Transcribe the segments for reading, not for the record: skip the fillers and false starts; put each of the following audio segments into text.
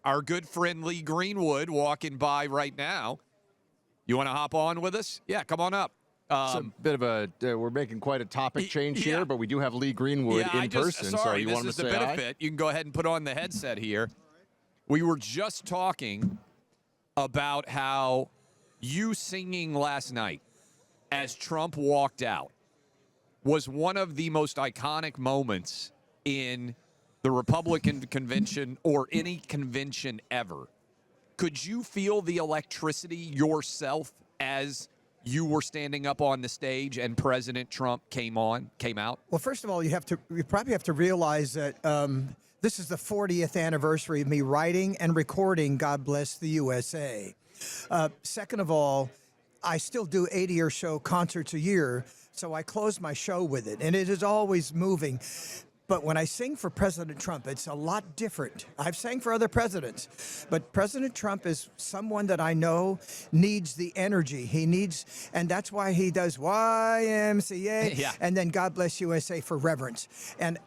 our good friend Lee Greenwood walking by right now. You want to hop on with us? Yeah, come on up. It's a bit of a we're making quite a topic change here, but we do have Lee Greenwood in person. Sorry, so you this want is to the say benefit. You can go ahead and put on the headset here. We were just talking about how you singing last night as Trump walked out was one of the most iconic moments in the Republican convention or any convention ever. Could you feel the electricity yourself as you were standing up on the stage and President Trump came out? Well, first of all, you probably have to realize that this is the 40th anniversary of me writing and recording God Bless the USA. Second of all, I still do 80 or so concerts a year, so I close my show with it, and it is always moving. But when I sing for President Trump, it's a lot different. I've sang for other presidents, but President Trump is someone that I know needs the energy. He needs, and that's why he does YMCA, Yeah. and then God Bless USA for reverence. And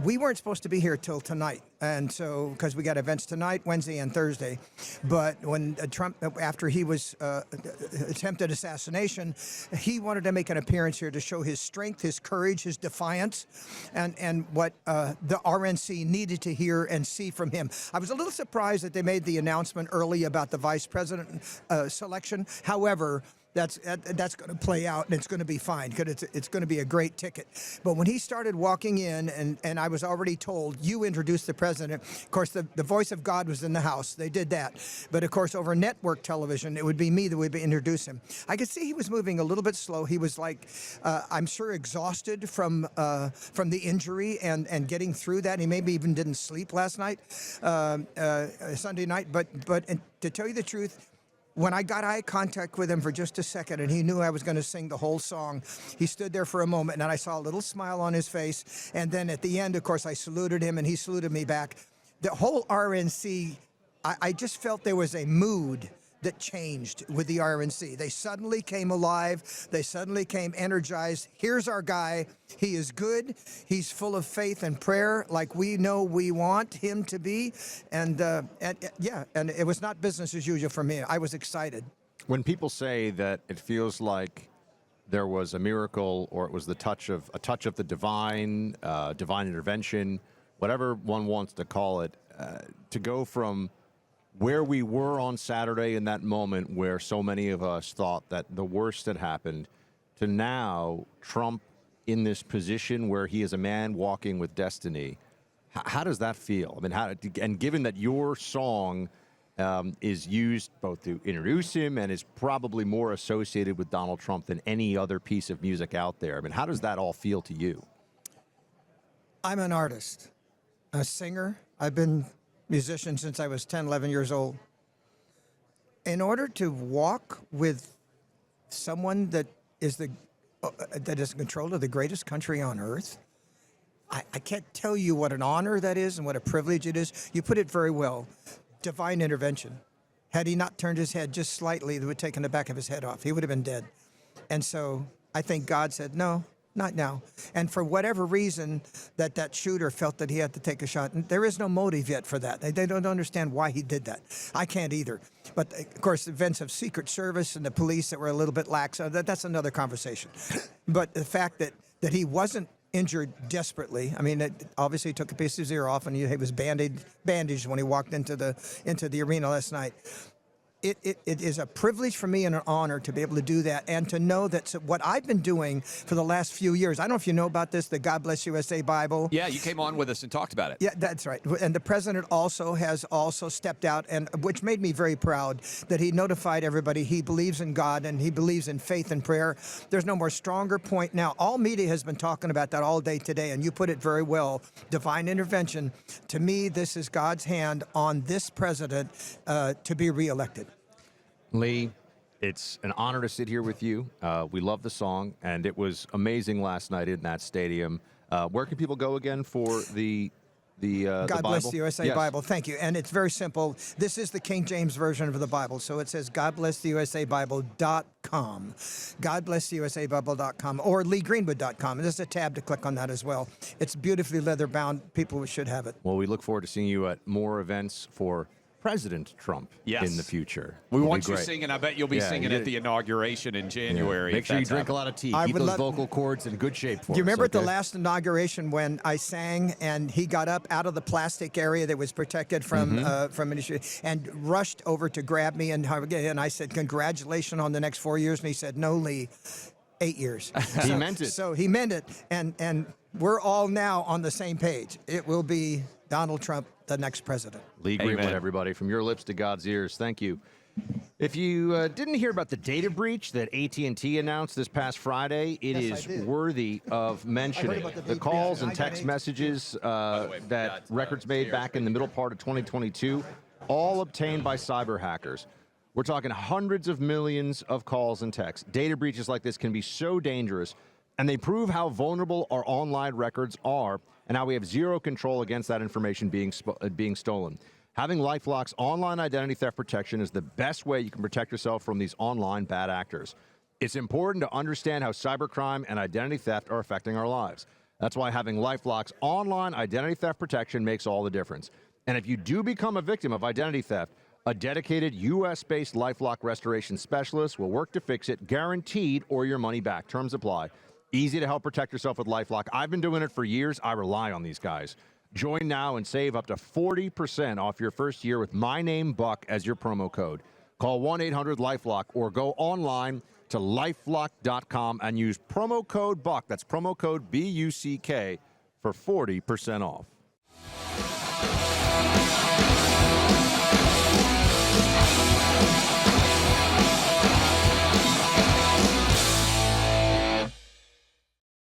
we weren't supposed to be here till tonight. And so, because we got events tonight, Wednesday and Thursday. But when Trump, after he was attempted assassination, he wanted to make an appearance here to show his strength, his courage, his defiance, and what the RNC needed to hear and see from him. I was a little surprised that they made the announcement early about the vice president selection. However, that's going to play out, and it's going to be fine because it's going to be a great ticket. But when he started walking in, and I was already told, you introduced the president. Of course, the voice of God was in the house. They did that. But, of course, over network television, it would be me that would introduce him. I could see he was moving a little bit slow. He was like, I'm sure, exhausted from the injury and getting through that. He maybe even didn't sleep last night, Sunday night. But to tell you the truth, when I got eye contact with him for just a second and he knew I was going to sing the whole song, he stood there for a moment and I saw a little smile on his face. And then at the end, of course, I saluted him and he saluted me back. The whole RNC, I just felt there was a mood that changed with the RNC. They suddenly came alive. They suddenly came energized. Here's our guy. He is good. He's full of faith and prayer like we know we want him to be. And it was not business as usual for me. I was excited. When people say that it feels like there was a miracle or it was a touch of the divine intervention, whatever one wants to call it, to go from where we were on Saturday in that moment where so many of us thought that the worst had happened, to now Trump in this position where he is a man walking with destiny. How does that feel? I mean, and given that your song is used both to introduce him and is probably more associated with Donald Trump than any other piece of music out there, I mean, how does that all feel to you? I'm an artist, a singer. I've been musician since I was 10, 11 years old. In order to walk with someone that is in control of the greatest country on earth, I can't tell you what an honor that is and what a privilege it is. You put it very well. Divine intervention. Had he not turned his head just slightly, they would have taken the back of his head off. He would have been dead. And so I think God said, no, not now. And for whatever reason that shooter felt that he had to take a shot, and there is no motive yet for that. They don't understand why he did that. I can't either. But, of course, events of Secret Service and the police that were a little bit lax, that's another conversation. But the fact that he wasn't injured desperately, I mean, it obviously took a piece of his ear off, and he was bandaged when he walked into the arena last night. It is a privilege for me and an honor to be able to do that and to know that what I've been doing for the last few years. I don't know if you know about this, the God Bless USA Bible. Yeah, you came on with us and talked about it. Yeah, that's right. And the president has stepped out, and which made me very proud that he notified everybody he believes in God and he believes in faith and prayer. There's no more stronger point now. All media has been talking about that all day today, and you put it very well. Divine intervention. To me, this is God's hand on this president to be reelected. Lee, it's an honor to sit here with you. We love the song, and it was amazing last night in that stadium. Where can people go again for the God Bible? Bless the USA Yes. Bible. Thank you. And it's very simple. This is the King James Version of the Bible. So it says GodBlessTheUSABible.com. GodBlessTheUSABible.com or LeeGreenwood.com. There's a tab to click on that as well. It's beautifully leather bound. People should have it. Well, we look forward to seeing you at more events for President Trump Yes. in the future. We It'll want be you great. singing. I bet you'll be Yeah, singing you at did- the inauguration in January. Make if sure you that's drink a happening. lot of tea. I Keep would those love- vocal cords in good shape for Do you us, remember at the okay? last inauguration when I sang and he got up out of the plastic area that was protected from industry and rushed over to grab me and I said, "Congratulations on the next 4 years," and he said, "No, Lee, 8 years." He meant it. So he meant it, and we're all now on the same page. It will be Donald Trump, the next president. Lee Greenwood, Amen. everybody, from your lips to God's ears. Thank you. If you didn't hear about the data breach that AT&T announced this past Friday, it Yes, I is did. worthy of mentioning. about the The data calls breach. and I got text AT&T. messages that records made back in the middle part of 2022, all obtained by cyber hackers. We're talking hundreds of millions of calls and texts. Data breaches like this can be so dangerous, and they prove how vulnerable our online records are and how we have zero control against that information being stolen. Having LifeLock's online identity theft protection is the best way you can protect yourself from these online bad actors. It's important to understand how cybercrime and identity theft are affecting our lives. That's why having LifeLock's online identity theft protection makes all the difference. And if you do become a victim of identity theft, a dedicated U.S.-based LifeLock restoration specialist will work to fix it, guaranteed, or your money back. Terms apply. Easy to help protect yourself with LifeLock. I've been doing it for years. I rely on these guys. Join now and save up to 40% off your first year with my name, Buck, as your promo code. Call 1-800-LifeLock or go online to lifelock.com and use promo code Buck. That's promo code BUCK for 40% off.